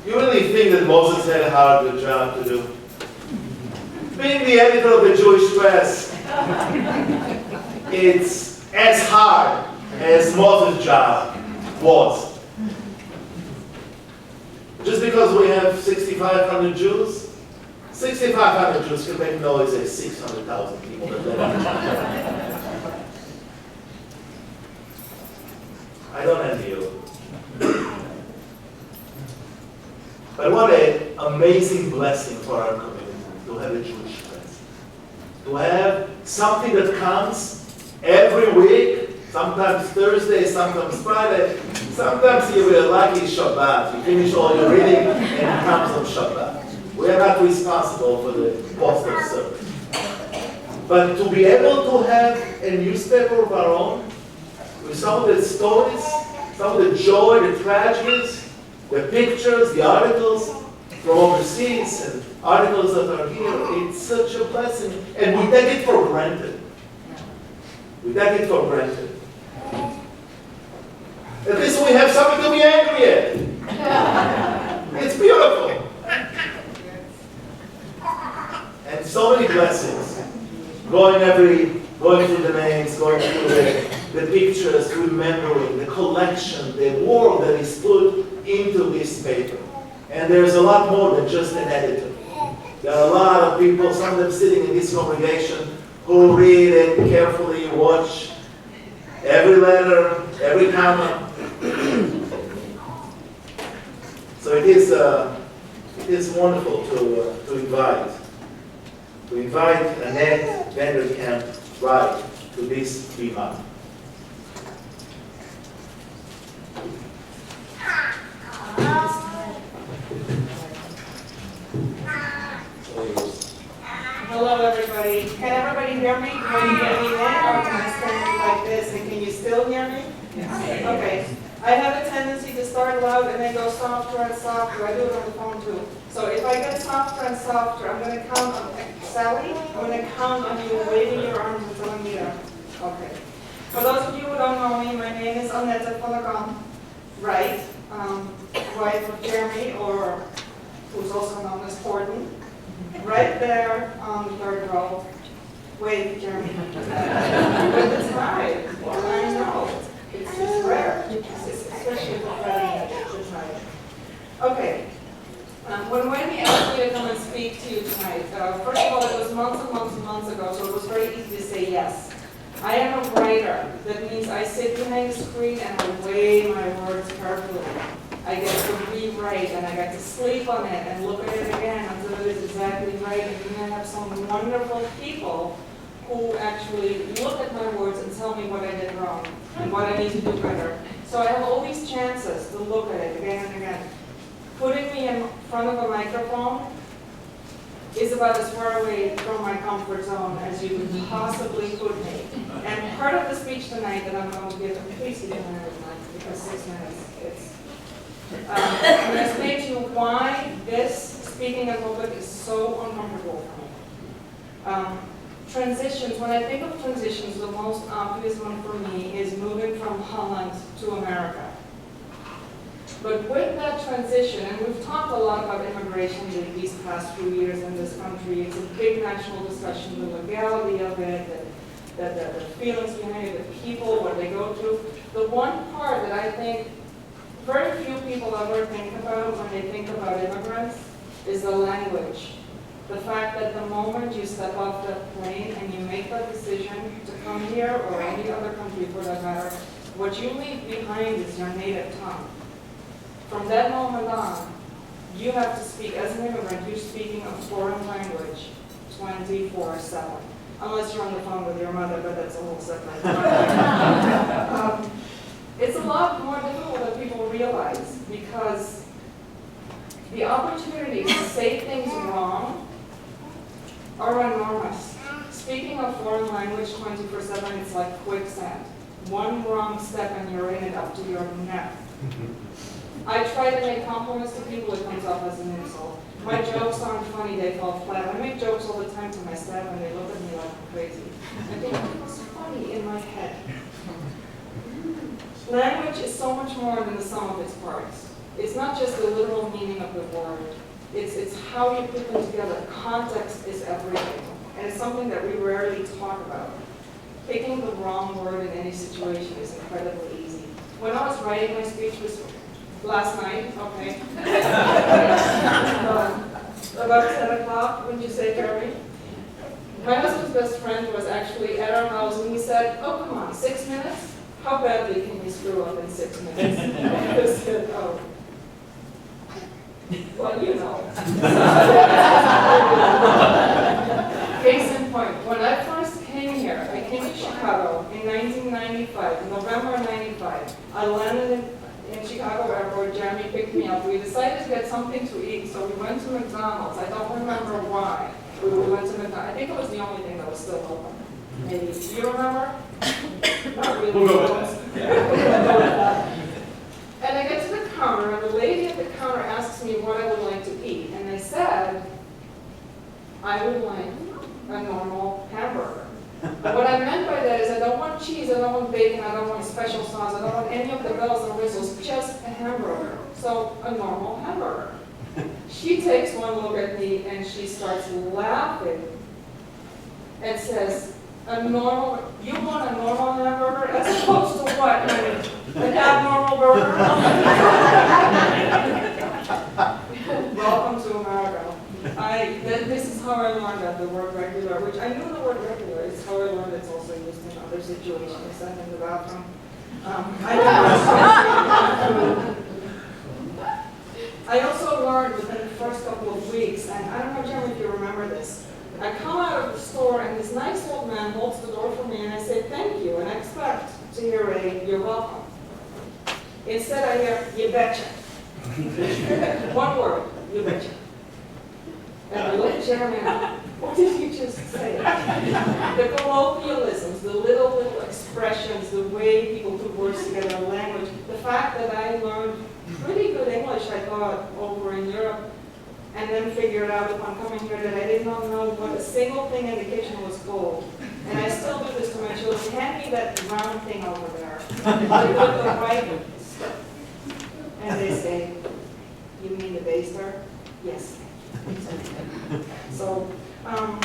You really think that Moses had a hard job to do? Being the editor of the Jewish press, it's as hard as Moses' job was. Just because we have 6,500 Jews, 6,500 Jews can make noise as 600,000 people that live in China. I don't envy you. But what an amazing blessing for our community to have a Jewish press. To have something that comes every week, sometimes Thursday, sometimes Friday, sometimes you were lucky Shabbat. You finish all your reading and it comes on Shabbat. We are not responsible for the postal service. But to be able to have a newspaper of our own, with some of the stories, some of the joy, the tragedies, the pictures, the articles from overseas, and articles that are here, it's such a blessing. And we take it for granted. We take it for granted. At least we have something to be angry at. It's beautiful. And so many blessings. Going through the names, going through the pictures, remembering the collection, the work that is put into this paper. And there's a lot more than just an editor. There are a lot of people, some of them sitting in this congregation, who read it carefully, watch every letter, every comma. So it is wonderful to invite Anette, Vanderkamp, Wright to this bima. Hello, everybody. Can everybody hear me? Can you hear me now, or can I stand like this? And can you still hear me? Yes. Okay. I have a tendency to start loud and then go softer and softer. I do it on the phone too. So if I get softer and softer, I'm going to count on Sally. I'm going to count on you waving your arms and telling me that. Okay. For those of you who don't know me, my name is Anette Wright, wife of Jeremy, or who's also known as Horton. Right there on the third row. Wait, Jeremy. With the tie. Well, I know. It's rare. Especially with Freddie. It's tie. Okay. When Wendy asked me to come and speak to you tonight, first of all, it was months and months and months ago, so it was very easy to say yes. I am a writer. That means I sit behind the screen and I weigh my words carefully. I get to rewrite and I get to sleep on it and look at it again until it is exactly right. And then I have some wonderful people who actually look at my words and tell me what I did wrong and what I need to do better. So I have all these chances to look at it again and again. Putting me in front of a microphone is about as far away from my comfort zone as you could possibly put me. And part of the speech tonight that I'm going to give, please give me a minute, because 6 minutes, I'm going to explain to you why this speaking in public is so uncomfortable for me. Transitions, when I think of transitions, the most obvious one for me is moving from Holland to America. But with that transition, and we've talked a lot about immigration these past few years in this country, it's a big national discussion, the legality of it, the feelings behind it, the people, what they go through. The one part that I think very few people ever think about when they think about immigrants is the language. The fact that the moment you step off that plane and you make that decision to come here or any other country for that matter, what you leave behind is your native tongue. From that moment on, you have to speak, as an immigrant, you're speaking a foreign language 24/7. Unless you're on the phone with your mother, but that's a whole separate topic. It's a lot more difficult than people realize because the opportunities to say things wrong are enormous. Speaking a foreign language 24/7, it's like quicksand. One wrong step and you're in it up to your neck. I try to make compliments to people, it comes off as an insult. My jokes aren't funny, they fall flat. I make jokes all the time to my staff and they look at me like I'm crazy. I think it was funny in my head. Language is so much more than the sum of its parts. It's not just the literal meaning of the word. It's how you put them together. Context is everything. And it's something that we rarely talk about. Picking the wrong word in any situation is incredibly easy. When I was writing my speech was last night, okay. About 10 o'clock, wouldn't you say, Jeremy? My husband's best friend was actually at our house and he said, oh, come on, 6 minutes? How badly can you screw up in 6 minutes? I said, oh. Well, you know. Case in point, when I first came here, I came to Chicago in 1995, in November 95. I landed in Chicago Airport, Jeremy picked me up. We decided to get something to eat, so we went to McDonald's. I don't remember why. We went to McDonald's. I think it was the only thing that was still open. Maybe. Do you remember? Not really. We'll go with that. And I get to the counter, and the lady at the counter asks me what I would like to eat. And I said, I would like a normal hamburger. What I meant by that is I don't want cheese, I don't want bacon, I don't want special sauce, I don't want any of the bells and whistles, just a hamburger. So, a normal hamburger. She takes one look at me and she starts laughing and says, you want a normal hamburger as opposed to what, honey? An abnormal burger? Welcome to America. This is how I learned that the word regular, which I knew the word regular, is how I learned it's also used in other situations, and in the bathroom. I also learned within the first couple of weeks, and I don't know, Jeremy, if you remember this. I come out of the store, and this nice old man holds the door for me, and I say, thank you, and I expect to hear you're welcome. Instead, I hear, you betcha. One word, you betcha. And I look at Jeremy and what did you just say? The colloquialisms, the little expressions, the way people put words together, language, the fact that I learned pretty good English, I thought, over in Europe, and then figured out upon coming here that I did not know what a single thing in the kitchen was called. And I still do this to my children. Hand me that round thing over there. I put the right stuff. And they say, you mean the baster? Yes. So, I've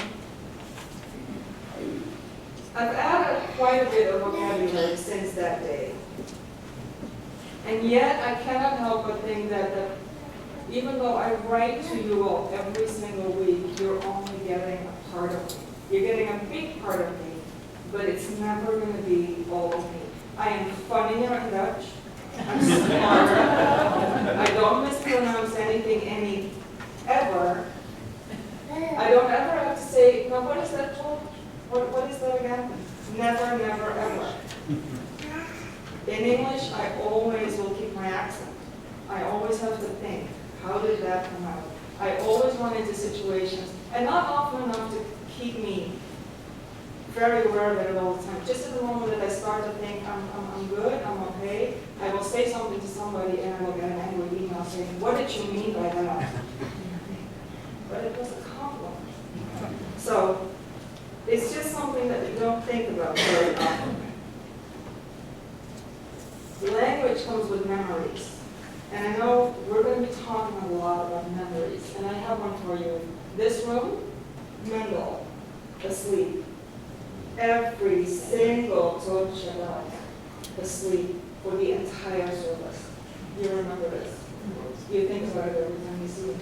added quite a bit of vocabulary since that day. And yet, I cannot help but think that even though I write to you all every single week, you're only getting a part of me. You're getting a big part of me, but it's never going to be all of me. I am funnier in Dutch. I'm smarter. I don't mispronounce anything ever. I don't ever have to say, now what is that called? What is that again? Never, never, ever. In English, I always will keep my accent. I always have to think, how did that come out? I always run into situations, and not often enough to keep me very aware of it all the time. Just at the moment that I start to think, I'm good, I'm okay, I will say something to somebody and I will get an angry email saying, what did you mean by that? But it was a compliment. So, it's just something that you don't think about very often. Language comes with memories. And I know we're going to be talking a lot about memories. And I have one for you. This room, Mendel, asleep. Every single Tov Shabbat, asleep for the entire service. You remember this? You think about it every time you see it.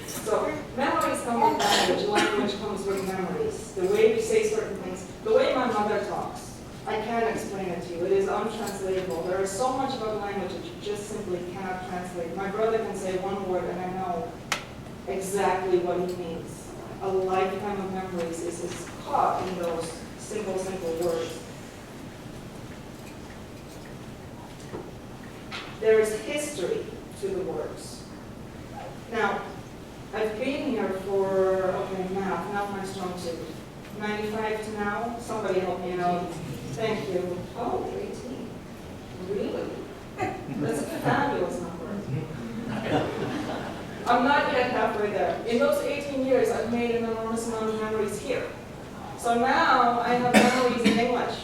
So, memories come with language comes with memories. The way we say certain things, the way my mother talks. I can't explain it to you. It is untranslatable. There is so much about language that you just simply cannot translate. My brother can say one word and I know exactly what he means. A lifetime of memories is caught in those simple words. There is history to the words. Now, I've been here for, math, not my strong suit. 95 to now, somebody help me out. Thank you. Oh, 18. Really? That's a fabulous number. I'm not yet halfway there. In those 18 years, I've made an enormous amount of memories here. So now I have memories in English.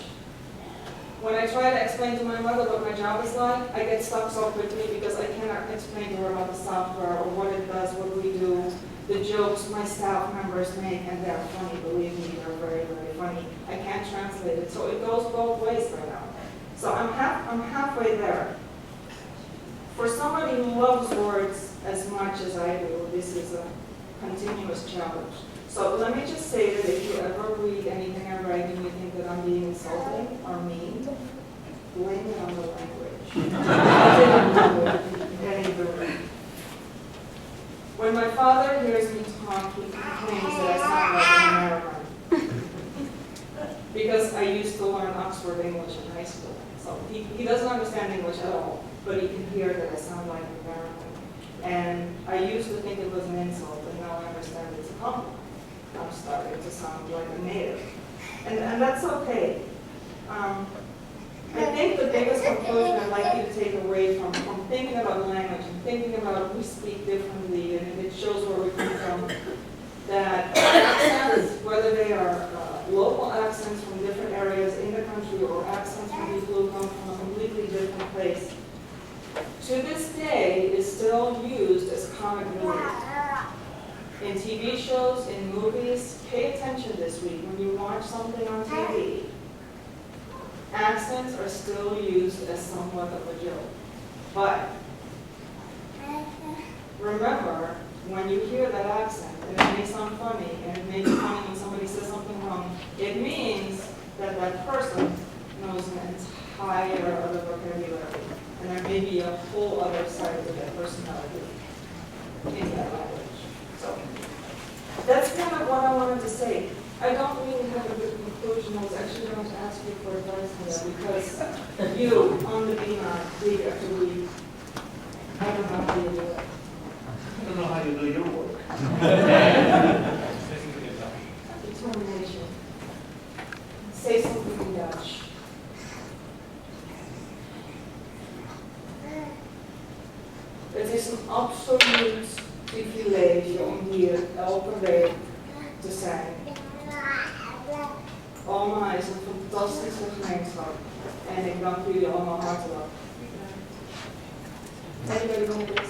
When I try to explain to my mother what my job is like, I get stuck so quickly because I cannot explain to her about the software or what it does, what we do, the jokes my staff members make, and they're funny, believe me, they're very, very funny. I can't translate it, so it goes both ways right now. So I'm halfway there. For somebody who loves words as much as I do, this is a continuous challenge. So let me just say that if you ever read anything I write and you think that I'm being insulting or mean, blame it on the language. When my father hears me talk, he complains that I sound like an American. Because I used to learn Oxford English in high school. So he doesn't understand English at all, but he can hear that I sound like an American. And I used to think it was an insult, and now I understand it's a compliment. I'm starting to sound like a native. And that's okay. I think the biggest conclusion I'd like you to take away from thinking about language and thinking about we speak differently, and it shows where we come from, that accents, whether they are local accents from different areas in the country or accents from people who come from a completely different place, to this day is still used as comic relief. In TV shows, in movies, pay attention this week when you watch something on TV. Accents are still used as somewhat of a joke. But remember, when you hear that accent, and it may sound funny, and it may be funny when somebody says something wrong, it means that that person knows an entire other vocabulary. And there may be a whole other side of their personality in that language. So that's kind of what I wanted to say. I don't really have a good conclusion. I was actually going to ask you for advice on that because you, on the beamer, week after week, I don't know how you do it. I don't know how you do your work. Determination. Say something in Dutch. Het is een absoluut privilege om hier elke week te zijn. Oma is een fantastische gemeenschap en ik dank jullie allemaal hartelijk. Anybody want to